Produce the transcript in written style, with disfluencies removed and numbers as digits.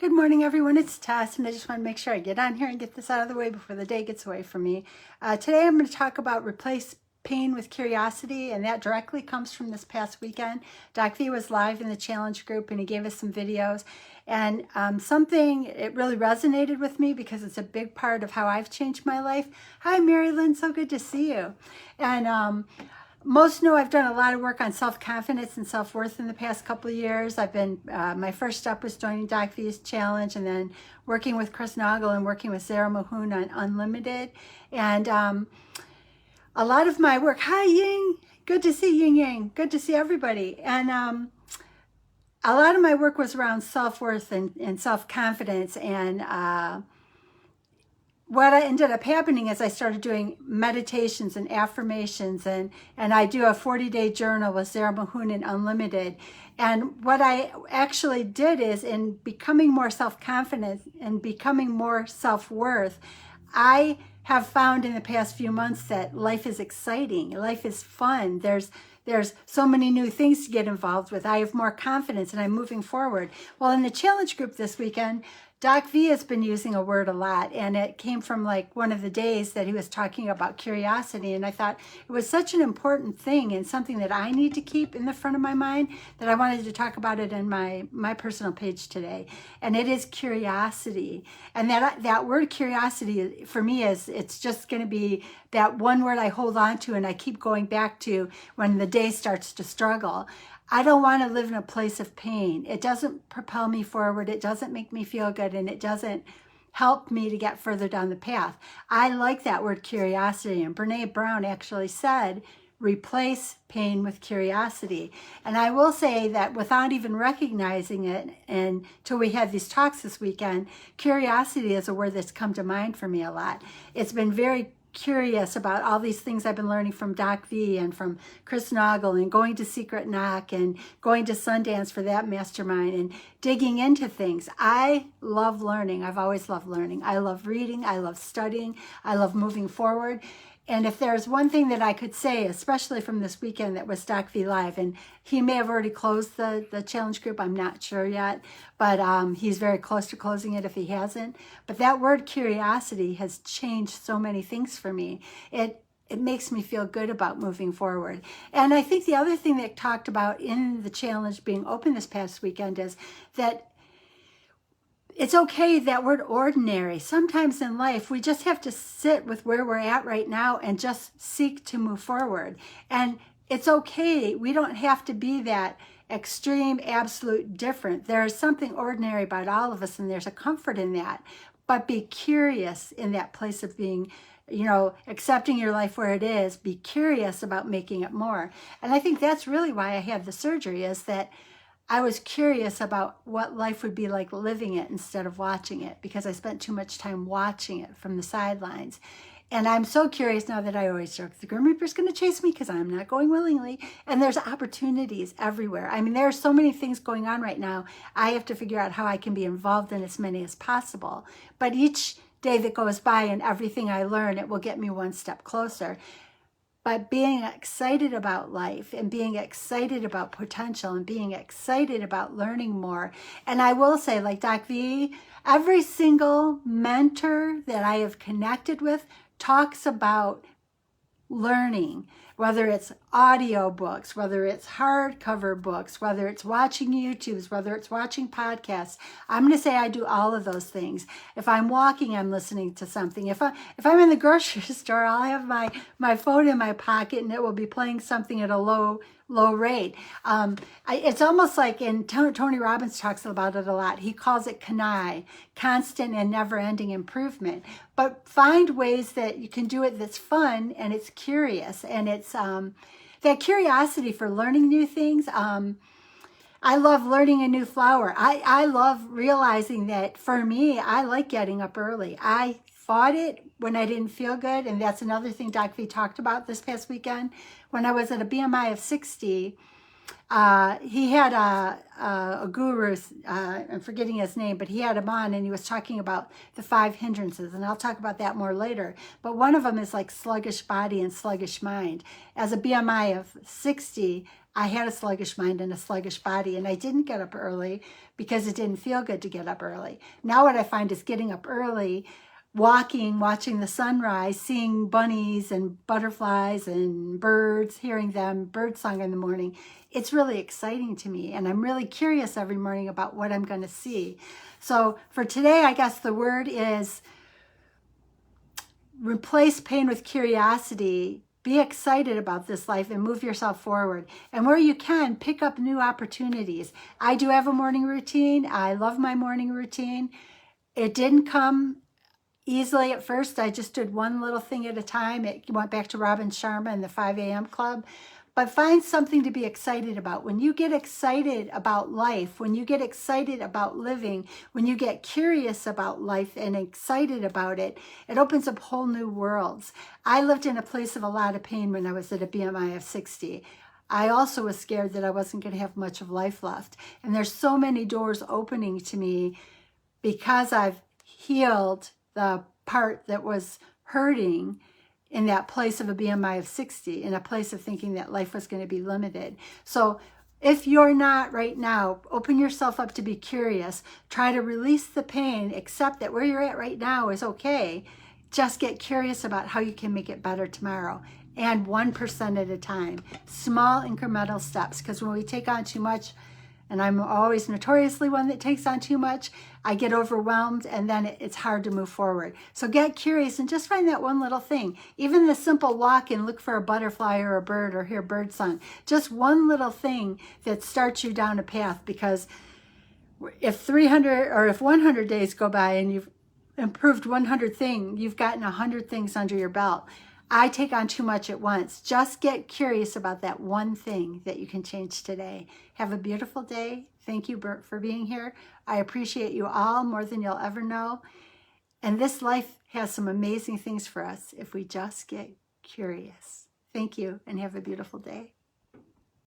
Good morning, everyone. It's Tess, and I just want to make sure I get on here and get this out of the way before the day gets away from me. Today, I'm going to talk about replace pain with curiosity, and that directly comes from this past weekend. Doc V was live in the challenge group, and he gave us some videos, and it really resonated with me because it's a big part of how I've changed my life. Hi, Mary Lynn, so good to see you. And most know I've done a lot of work on self-confidence and self-worth in the past couple of years. My first step was joining Doc V's challenge and then working with Chris Noggle and working with Sarah Mahoon on Unlimited. And a lot of my work, hi Ying, good to see Ying Yang, good to see everybody. And a lot of my work was around self-worth and self-confidence, and what ended up happening is I started doing meditations and affirmations, and I do a 40-day journal with Sarah Mahoon and Unlimited. And what I actually did is, in becoming more self-confident and becoming more self-worth, I have found in the past few months that life is exciting, life is fun. There's so many new things to get involved with. I have more confidence and I'm moving forward. Well, in the challenge group this weekend, Doc V has been using a word a lot, and it came from like one of the days that he was talking about curiosity, and I thought it was such an important thing and something that I need to keep in the front of my mind that I wanted to talk about it in my personal page today. And it is curiosity. And that word curiosity for me it's just going to be that one word I hold on to and I keep going back to when the day starts to struggle. I don't want to live in a place of pain. It doesn't propel me forward. It doesn't make me feel good, and it doesn't help me to get further down the path. I like that word curiosity, and Brene Brown actually said, replace pain with curiosity. And I will say that without even recognizing it, and until we had these talks this weekend, curiosity is a word that's come to mind for me a lot. It's been very curious about all these things I've been learning from Doc V and from Chris Noggle, and going to Secret Knock and going to Sundance for that mastermind and digging into things. I love learning. I've always loved learning. I love reading. I love studying. I love moving forward. And if there's one thing that I could say, especially from this weekend that was Doc V Live, and he may have already closed the challenge group, I'm not sure yet, but he's very close to closing it if he hasn't. But that word curiosity has changed so many things for me. It makes me feel good about moving forward. And I think the other thing that talked about in the challenge being open this past weekend is that it's okay, that word ordinary. Sometimes in life, we just have to sit with where we're at right now and just seek to move forward. And it's okay. We don't have to be that extreme, absolute different. There is something ordinary about all of us, and there's a comfort in that. But be curious in that place of being, accepting your life where it is. Be curious about making it more. And I think that's really why I had the surgery, is that I was curious about what life would be like living it instead of watching it, because I spent too much time watching it from the sidelines. And I'm so curious now that I always joke, the Grim Reaper's going to chase me because I'm not going willingly. And there's opportunities everywhere. I mean, there are so many things going on right now. I have to figure out how I can be involved in as many as possible. But each day that goes by and everything I learn, it will get me one step closer. But being excited about life and being excited about potential and being excited about learning more. And I will say, like Doc V, every single mentor that I have connected with talks about learning, whether it's audio books, whether it's hardcover books, whether it's watching YouTubes, whether it's watching podcasts. I'm going to say I do all of those things. If I'm walking, I'm listening to something. If I'm in the grocery store, I'll have my phone in my pocket and it will be playing something at a low rate. It's almost like, and Tony Robbins talks about it a lot. He calls it CANI, constant and never-ending improvement. But find ways that you can do it that's fun and it's curious, and it's that curiosity for learning new things. I love learning a new flower. I love realizing that for me, I like getting up early. I fought it when I didn't feel good, and that's another thing Doc V talked about this past weekend. When I was at a BMI of 60, he had a guru, I'm forgetting his name, but he had him on and he was talking about the 5 hindrances, and I'll talk about that more later. But one of them is like sluggish body and sluggish mind. As a BMI of 60, I had a sluggish mind and a sluggish body, and I didn't get up early because it didn't feel good to get up early. Now what I find is getting up early, walking, watching the sunrise, seeing bunnies and butterflies and birds, hearing them, bird song in the morning. It's really exciting to me, and I'm really curious every morning about what I'm going to see. So for today, I guess the word is replace pain with curiosity. Be excited about this life and move yourself forward. And where you can, pick up new opportunities. I do have a morning routine. I love my morning routine. It didn't come easily at first. I just did one little thing at a time. It went back to Robin Sharma and the 5 a.m. club. But find something to be excited about. When you get excited about life, when you get excited about living, when you get curious about life and excited about it, it opens up whole new worlds. I lived in a place of a lot of pain when I was at a BMI of 60. I also was scared that I wasn't going to have much of life left. And there's so many doors opening to me because I've healed the part that was hurting in that place of a BMI of 60, in a place of thinking that life was going to be limited. So if you're not right now, open yourself up to be curious. Try to release the pain, accept that where you're at right now is okay. Just get curious about how you can make it better tomorrow. And 1% at a time. Small incremental steps, because when we take on too much, and I'm always notoriously one that takes on too much, I get overwhelmed, and then it's hard to move forward. So get curious and just find that one little thing. Even the simple walk and look for a butterfly or a bird or hear bird song. Just one little thing that starts you down a path, because if 300 or if 100 days go by and you've improved 100 things, you've gotten 100 things under your belt. I take on too much at once. Just get curious about that one thing that you can change today. Have a beautiful day. Thank you, Bert, for being here. I appreciate you all more than you'll ever know. And this life has some amazing things for us if we just get curious. Thank you, and have a beautiful day.